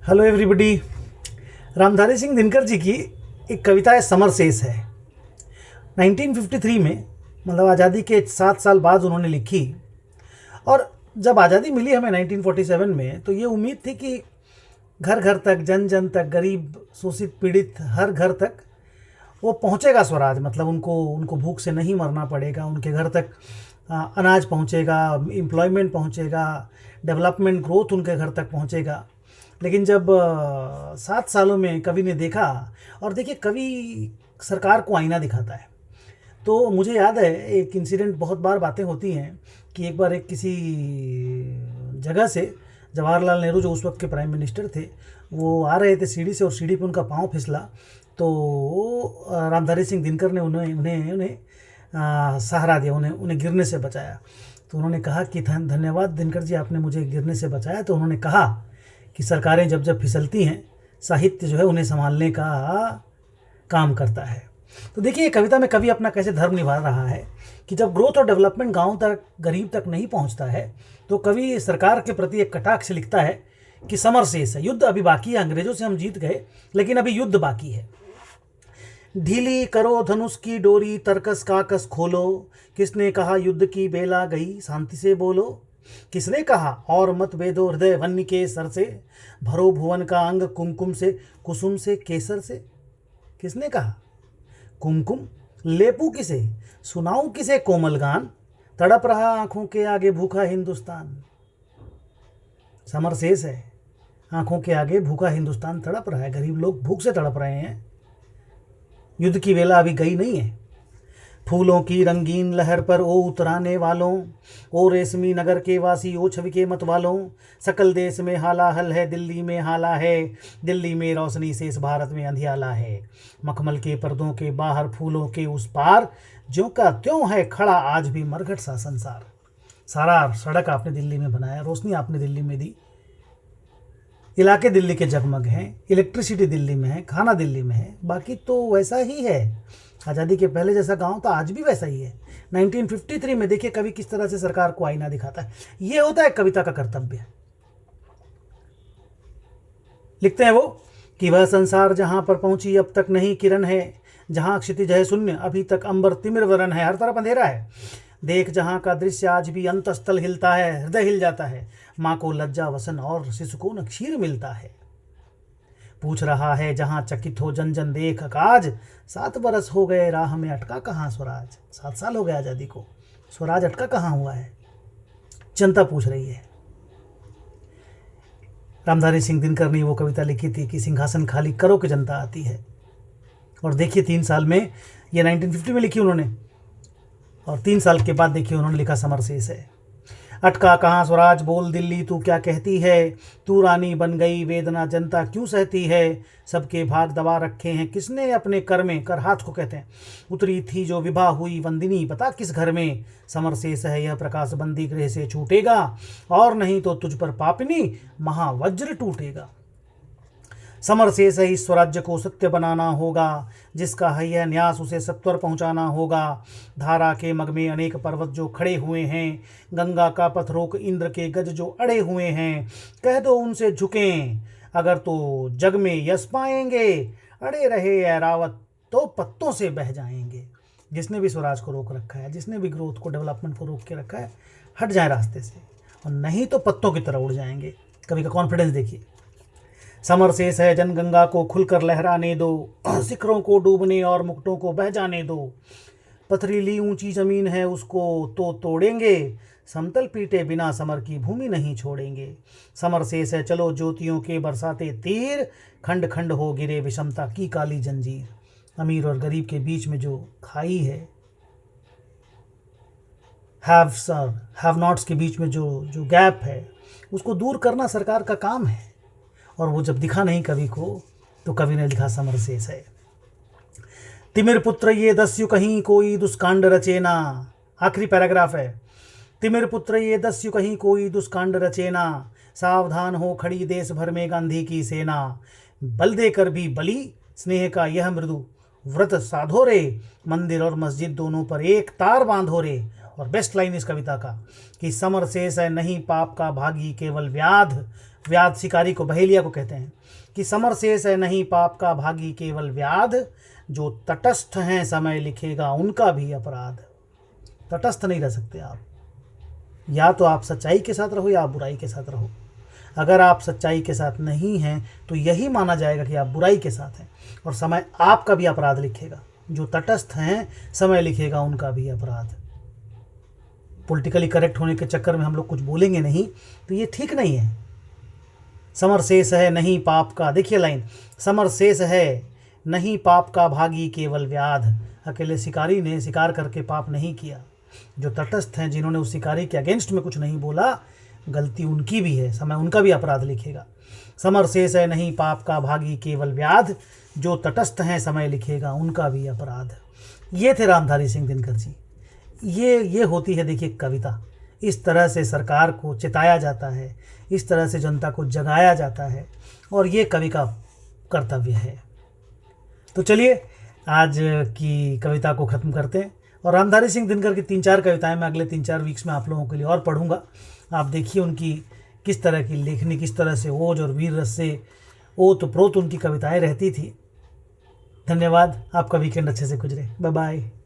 Hello everybody. Ramdhari Singh Dinkar ji की एक कविता है समर सेस है। 1953 में मतलब आज़ादी के 7 साल बाद उन्होंने लिखी। और जब आज़ादी मिली हमें 1947 में, तो ये उम्मीद थी कि घर घर तक, जन जन तक, गरीब शोषित पीड़ित हर घर तक वो पहुंचेगा स्वराज। मतलब उनको उनको भूख से नहीं मरना पड़ेगा, उनके घर तक अनाज पहुंचेगा, एम्प्लॉयमेंट पहुंचेगा, डेवलपमेंट ग्रोथ उनके घर तक पहुंचेगा। लेकिन जब 7 सालों में कवि ने देखा, और देखिए कवि सरकार को आईना दिखाता है। तो मुझे याद है एक इंसिडेंट, बहुत बार बातें होती हैं कि एक बार एक किसी जगह से जवाहरलाल नेहरू जो उस वक्त के प्राइम मिनिस्टर थे, वो आ रहे थे सीढ़ी से, और सीढ़ी पे उनका पाँव फिसला। तो रामधारी सिंह दिनकर ने उन्हें उन्हें उन्हें सहारा दिया, उन्हें उन्हें गिरने से बचाया। तो उन्होंने कहा कि धन्यवाद दिनकर जी, आपने मुझे गिरने से बचाया। तो उन्होंने कहा कि सरकारें जब जब फिसलती हैं, साहित्य जो है उन्हें संभालने का काम करता है। तो देखिए ये कविता में कवि अपना कैसे धर्म निभा रहा है कि जब ग्रोथ और डेवलपमेंट गांव तक, गरीब तक नहीं पहुंचता है, तो कवि सरकार के प्रति एक कटाक्ष लिखता है कि समर शेष है, युद्ध अभी बाकी है। अंग्रेजों से हम जीत गए, लेकिन अभी युद्ध बाकी है। ढीली करो धनुष की डोरी, तरकस काकस खोलो। किसने कहा युद्ध की बेला गई, शांति से बोलो। किसने कहा और मत भेदो हृदय वन्य के सर से, भरो भुवन का अंग कुमकुम से, कुसुम से, केसर से। किसने कहा कुमकुम लेपू किसे, सुनाऊं किसे कोमल गान, तड़प रहा आंखों के आगे भूखा हिंदुस्तान। समर शेष है, आंखों के आगे भूखा हिंदुस्तान तड़प रहा है, गरीब लोग भूख से तड़प रहे हैं। युद्ध की वेला अभी गई नहीं है। फूलों की रंगीन लहर पर ओ उतराने वालों, ओ रेशमी नगर के वासी, ओ छवि के मत वालों। सकल देश में हाला हल है, दिल्ली में हाला है, दिल्ली में रोशनी शेष, भारत में अंधियाला है। मखमल के पर्दों के बाहर, फूलों के उस पार, ज्यों का त्यों है खड़ा आज भी मरघट सा संसार। सारा सड़क आपने दिल्ली में बनाया, रोशनी आपने दिल्ली में दी, इलाके दिल्ली के जगमग हैं, इलेक्ट्रिसिटी दिल्ली में है, खाना दिल्ली में है, बाकी तो वैसा ही है। आज़ादी के पहले जैसा गांव था, आज भी वैसा ही है। 1953 में देखिए कवि किस तरह से सरकार को आईना दिखाता है। ये होता है कविता का कर्तव्य। लिखते हैं वो कि वह संसार जहां पर पहुंची अब तक नहीं किरण है, जहां क्षितिज है शून्य अभी तक अंबर तिमिर वरण है, हर तरफ अंधेरा है। देख जहां का दृश्य आज भी अंतस्थल हिलता है, हृदय हिल जाता है। माँ को लज्जा वसन और शिशु को न क्षीर मिलता है। पूछ रहा है जहां चकित हो जन जन देख काज, 7 बरस हो गए राह में अटका कहाँ स्वराज। 7 साल हो गए आज़ादी को, स्वराज अटका कहाँ हुआ है, जनता पूछ रही है। रामधारी सिंह दिनकर ने वो कविता लिखी थी कि सिंहासन खाली करो कि जनता आती है। और देखिए 3 साल में, ये 1950 में लिखी उन्होंने, और 3 साल के बाद देखिए उन्होंने लिखा समर शेष है। अटका कहाँ स्वराज बोल दिल्ली तू क्या कहती है, तू रानी बन गई वेदना जनता क्यों सहती है। सबके भाग दबा रखे हैं किसने अपने कर में, कर हाथ को कहते हैं। उतरी थी जो विभा हुई वंदिनी बता किस घर में। समर शेष है यह प्रकाश बंदी गृह से छूटेगा, और नहीं तो तुझ पर पापिनी महावज्र टूटेगा। समर शेष है इस स्वराज्य को सत्य बनाना होगा, जिसका है यह न्यास उसे सत्वर पहुंचाना होगा। धारा के मग में अनेक पर्वत जो खड़े हुए हैं, गंगा का पथ रोक इंद्र के गज जो अड़े हुए हैं। कह दो उनसे झुकें अगर तो जग में यश पाएंगे, अड़े रहे ऐरावत तो पत्तों से बह जाएंगे। जिसने भी स्वराज को रोक रखा है, जिसने भी ग्रोथ को, डेवलपमेंट को रोक के रखा है, हट जाए रास्ते से, और नहीं तो पत्तों की तरह उड़ जाएंगे। कभी का कॉन्फिडेंस देखिए। समर शेष है जनगंगा को खुलकर लहराने दो, शिखरों को डूबने और मुकुटों को बह जाने दो। पथरीली ऊंची जमीन है उसको तो तोड़ेंगे, समतल पीटे बिना समर की भूमि नहीं छोड़ेंगे। समर शेष है चलो ज्योतियों के बरसाते तीर, खंड खंड हो गिरे विषमता की काली जंजीर। अमीर और गरीब के बीच में जो खाई है, हैव नॉट्स के बीच में जो गैप है, उसको दूर करना सरकार का काम है। और वो जब दिखा नहीं कवि को, तो कवि ने लिखा समर शेष है। तिमिर पुत्र ये दस्यु कहीं कोई दुष्कांड रचेना। आखिरी पैराग्राफ है। तिमिर पुत्र ये दस्यु कहीं कोई दुष्कांड रचेना, सावधान हो खड़ी देश भर में गांधी की सेना। बल देकर भी बली स्नेह का यह मृदु व्रत साधो रे, मंदिर और मस्जिद दोनों पर एक तार बांधो रे। और बेस्ट लाइन इस कविता का कि समर शेष है नहीं पाप का भागी केवल व्याध। व्याध शिकारी को, बहेलिया को कहते हैं कि समर शेष है नहीं पाप का भागी केवल व्याध। जो तटस्थ हैं समय लिखेगा उनका भी अपराध। तटस्थ नहीं रह सकते आप, या तो आप सच्चाई के साथ रहो या आप बुराई के साथ रहो। अगर आप सच्चाई के साथ नहीं हैं तो यही माना जाएगा कि आप बुराई के साथ हैं और समय आपका भी अपराध लिखेगा। जो तटस्थ हैं समय लिखेगा उनका भी अपराध। पॉलिटिकली करेक्ट होने के चक्कर में हम लोग कुछ बोलेंगे नहीं तो ये ठीक नहीं है। समर शेष है नहीं पाप का, देखिए लाइन, समर शेष है नहीं पाप का भागी केवल व्याध। अकेले शिकारी ने शिकार करके पाप नहीं किया। जो तटस्थ हैं, जिन्होंने उस शिकारी के अगेंस्ट में कुछ नहीं बोला, गलती उनकी भी है, समय उनका भी अपराध लिखेगा। समर शेष है नहीं पाप का भागी केवल व्याध। जो तटस्थ हैं समय लिखेगा उनका भी अपराध। ये थे रामधारी सिंह दिनकर जी। ये होती है देखिए कविता। इस तरह से सरकार को चिताया जाता है, इस तरह से जनता को जगाया जाता है और ये कवि का कर्तव्य है। तो चलिए आज की कविता को ख़त्म करते हैं और रामधारी सिंह दिनकर की 3-4 कविताएं मैं अगले 3-4 वीक्स में आप लोगों के लिए और पढ़ूंगा। आप देखिए उनकी किस तरह की लेखनी, किस तरह से ओज और वीर रस से ओत प्रोत उनकी कविताएं रहती थी। धन्यवाद। आपका वीकेंड अच्छे से गुजरे। Bye bye.